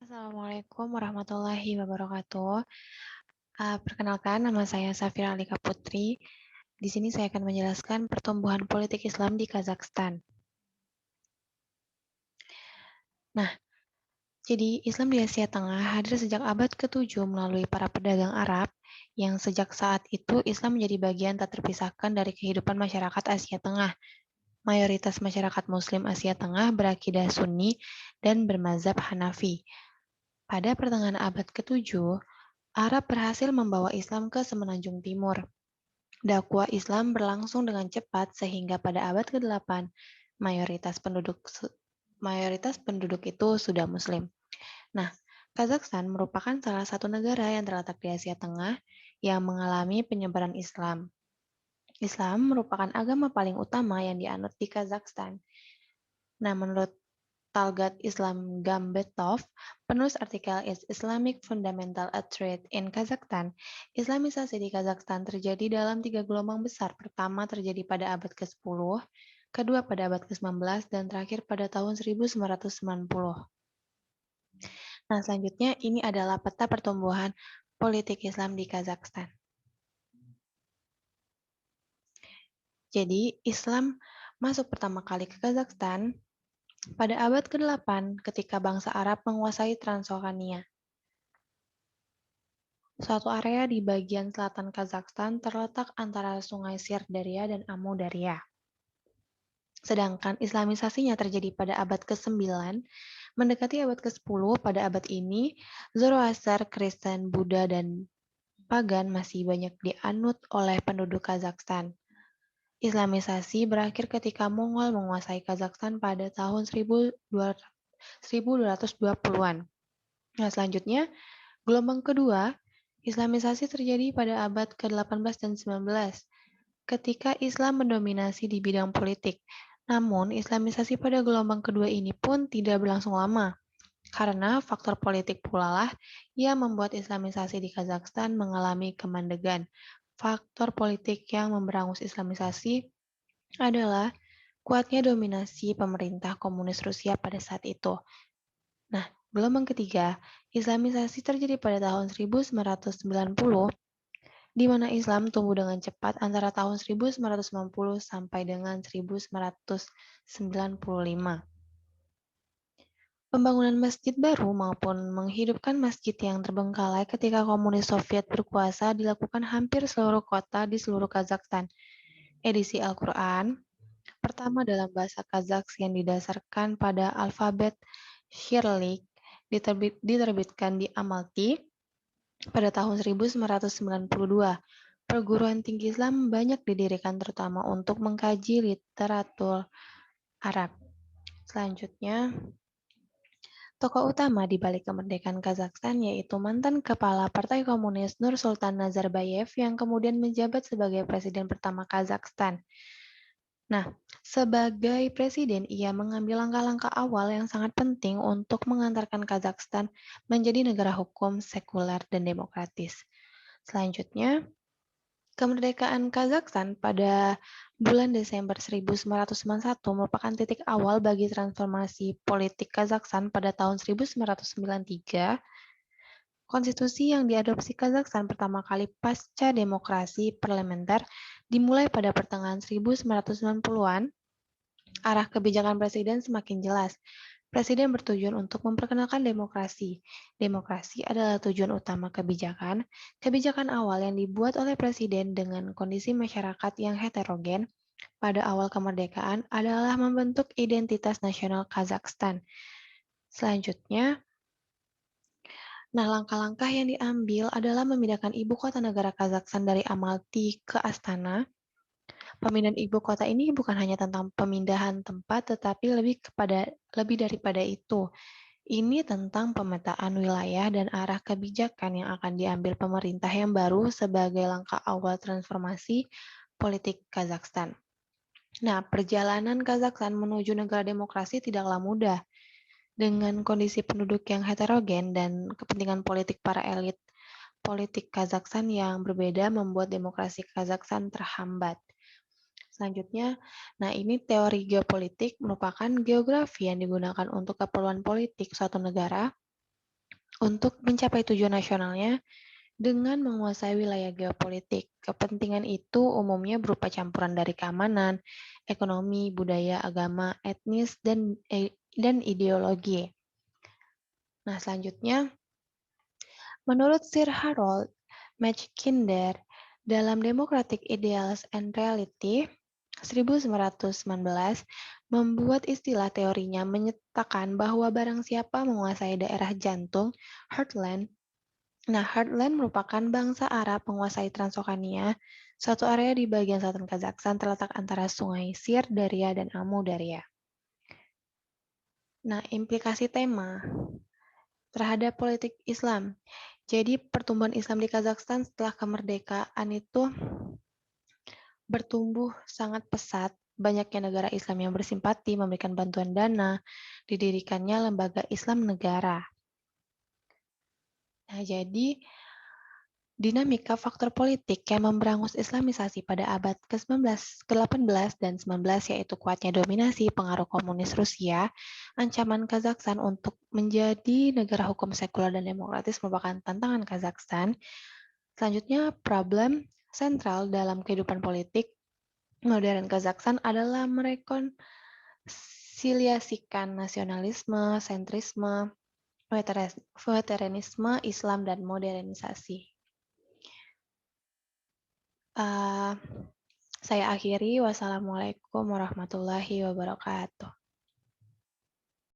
Assalamualaikum warahmatullahi wabarakatuh. Perkenalkan, nama saya Safira Alika Putri. Di sini saya akan menjelaskan pertumbuhan politik Islam di Kazakhstan. Nah, jadi Islam di Asia Tengah hadir sejak abad ke-7 melalui para pedagang Arab, yang sejak saat itu Islam menjadi bagian tak terpisahkan dari kehidupan masyarakat Asia Tengah. Mayoritas masyarakat Muslim Asia Tengah berakidah Sunni dan bermazhab Hanafi. Pada pertengahan abad ke-7, Arab berhasil membawa Islam ke semenanjung timur. Dakwah Islam berlangsung dengan cepat sehingga pada abad ke-8 mayoritas penduduk itu sudah Muslim. Nah, Kazakhstan merupakan salah satu negara yang terletak di Asia Tengah yang mengalami penyebaran Islam. Islam merupakan agama paling utama yang dianut di Kazakhstan. Nah, menurut Talgat Islam Gambetov, penulis artikel Is Islamic Fundamental a Threat in Kazakhstan, Islamisasi di Kazakhstan terjadi dalam 3 gelombang besar. Pertama terjadi pada abad ke-10, kedua pada abad ke-19, dan terakhir pada tahun 1990. Nah, selanjutnya ini adalah peta pertumbuhan politik Islam di Kazakhstan. Jadi, Islam masuk pertama kali ke Kazakhstan pada abad ke-8 ketika bangsa Arab menguasai Transylvania. Suatu area di bagian selatan Kazakhstan terletak antara sungai Sirdarya dan Amudarya. Sedangkan Islamisasinya terjadi pada abad ke-9, mendekati abad ke-10. Pada abad ini, Zoroaster, Kristen, Buddha, dan Pagan masih banyak dianut oleh penduduk Kazakhstan. Islamisasi berakhir ketika Mongol menguasai Kazakhstan pada tahun 1220-an. Nah, selanjutnya, gelombang kedua, Islamisasi terjadi pada abad ke-18 dan 19, ketika Islam mendominasi di bidang politik. Namun, Islamisasi pada gelombang kedua ini pun tidak berlangsung lama, karena faktor politik pula lah yang membuat Islamisasi di Kazakhstan mengalami kemandegan. Faktor politik yang memberangus Islamisasi adalah kuatnya dominasi pemerintah komunis Rusia pada saat itu. Nah, gelombang ketiga, Islamisasi terjadi pada tahun 1990, di mana Islam tumbuh dengan cepat antara tahun 1990 sampai dengan 1995. Pembangunan masjid baru maupun menghidupkan masjid yang terbengkalai ketika komunis Soviet berkuasa dilakukan hampir seluruh kota di seluruh Kazakhstan. Edisi Al-Quran pertama dalam bahasa Kazakh yang didasarkan pada alfabet Cyrillic diterbitkan di Almaty pada tahun 1992. Perguruan tinggi Islam banyak didirikan terutama untuk mengkaji literatur Arab. Selanjutnya, tokoh utama di balik kemerdekaan Kazakhstan yaitu mantan kepala Partai Komunis Nursultan Nazarbayev yang kemudian menjabat sebagai presiden pertama Kazakhstan. Nah, sebagai presiden, ia mengambil langkah-langkah awal yang sangat penting untuk mengantarkan Kazakhstan menjadi negara hukum, sekuler, dan demokratis. Selanjutnya, kemerdekaan Kazakhstan pada bulan Desember 1991 merupakan titik awal bagi transformasi politik Kazakhstan. Pada tahun 1993, konstitusi yang diadopsi Kazakhstan pertama kali pasca demokrasi parlementer dimulai pada pertengahan 1990-an. Arah kebijakan presiden semakin jelas. Presiden bertujuan untuk memperkenalkan demokrasi. Demokrasi adalah tujuan utama kebijakan. Kebijakan awal yang dibuat oleh presiden dengan kondisi masyarakat yang heterogen pada awal kemerdekaan adalah membentuk identitas nasional Kazakhstan. Selanjutnya, langkah-langkah yang diambil adalah memindahkan ibu kota negara Kazakhstan dari Almaty ke Astana. Pemindahan ibu kota ini bukan hanya tentang pemindahan tempat, tetapi lebih daripada itu. Ini tentang pemetaan wilayah dan arah kebijakan yang akan diambil pemerintah yang baru sebagai langkah awal transformasi politik Kazakhstan. Nah, perjalanan Kazakhstan menuju negara demokrasi tidaklah mudah. Dengan kondisi penduduk yang heterogen dan kepentingan politik para elit politik Kazakhstan yang berbeda membuat demokrasi Kazakhstan terhambat. Selanjutnya, ini teori geopolitik merupakan geografi yang digunakan untuk keperluan politik suatu negara untuk mencapai tujuan nasionalnya dengan menguasai wilayah geopolitik. Kepentingan itu umumnya berupa campuran dari keamanan, ekonomi, budaya, agama, etnis, dan ideologi. Nah, selanjutnya, menurut Sir Harold Mackinder, dalam Democratic Ideals and Reality, 1919 membuat istilah teorinya menyatakan bahwa barang siapa menguasai daerah jantung, heartland. Nah, heartland merupakan bangsa Arab menguasai Transokania, suatu area di bagian selatan Kazakhstan terletak antara sungai Sir Daria dan Amu Daria. Nah, implikasi tema terhadap politik Islam. Jadi pertumbuhan Islam di Kazakhstan setelah kemerdekaan itu bertumbuh sangat pesat. Banyaknya negara Islam yang bersimpati memberikan bantuan dana, didirikannya lembaga Islam negara. Nah, jadi dinamika faktor politik yang memberangus Islamisasi pada abad ke-19, ke-18 dan 19 yaitu kuatnya dominasi pengaruh komunis Rusia, ancaman Kazakhstan untuk menjadi negara hukum sekuler dan demokratis merupakan tantangan Kazakhstan. Selanjutnya, problem sentral dalam kehidupan politik modern Kazakhstan adalah merekonsiliasikan nasionalisme, sentrisme, veterenisme, Islam, dan modernisasi. Uh, saya akhiri. Wassalamualaikum warahmatullahi wabarakatuh.